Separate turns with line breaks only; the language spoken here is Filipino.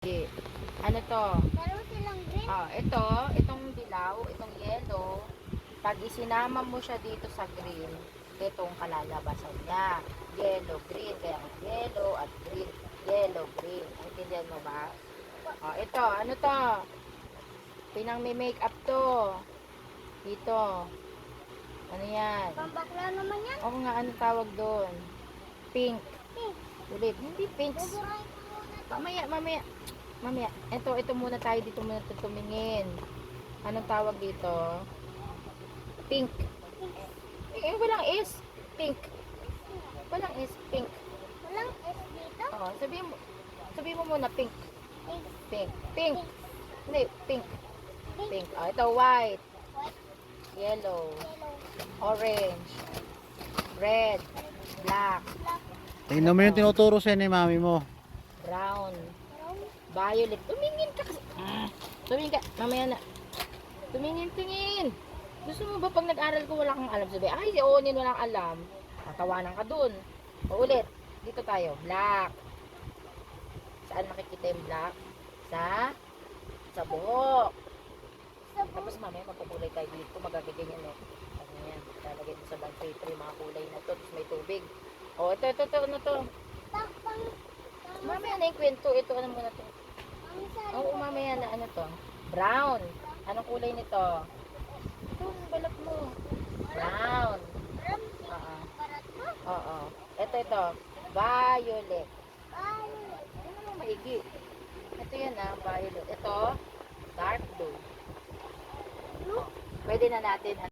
Di. Ano to?
Meron silang green.
Itong dilaw, itong yellow, pag isinama mo siya dito sa green, itong kalalabasan niya. Yellow, green, kaya yellow at green, yellow, green. Intindihan mo ba? Ito, ano to? Pinang may makeup to. Dito. Ano yan?
Pambakla naman yan.
Oo nga, ano tawag doon? Pink.
Pink.
Ulit, hindi pink.
Buburahin ko muna to.
Mamaya. Ito muna tayo dito muna tumingin. Anong tawag dito? Pink. Walang S. Pink. Walang S. Pink.
Walang S dito.
Sabihin mo muna pink.
Pink.
Pink. Pink. Hindi, pink.
Pink.
Pink. Ito white.
White.
Yellow.
Yellow.
Orange. Red. Black.
Black.
Tingnan mo yung tinuturo sa'yo ni mami mo.
Brown.
Brown.
Violet. Tumingin ka kasi. Tumingin ka. Mamaya na. Tingin. Gusto mo ba pag nag-aral ko wala kang alam? Sabi, ay, si Onin walang alam. Tatawanan ka dun. Ulit. Dito tayo. Black. Saan makikita yung black? Sa buhok. Tapos mamaya magpapulay tayo dito. Magaganyan o. Ano yan? Lalagay mo sa bag paper yung mga kulay na to. Tapos may tubig. Ito. Ano to? Mamaya na yung kwento. Ito, ano muna to? Mamaya na ano to? Brown. Anong kulay nito? Ito, balat mo. Brown. Oo. Ito. Violet. Ano mo maigi? Ito yan violet. Ito, dark blue. Pwede na natin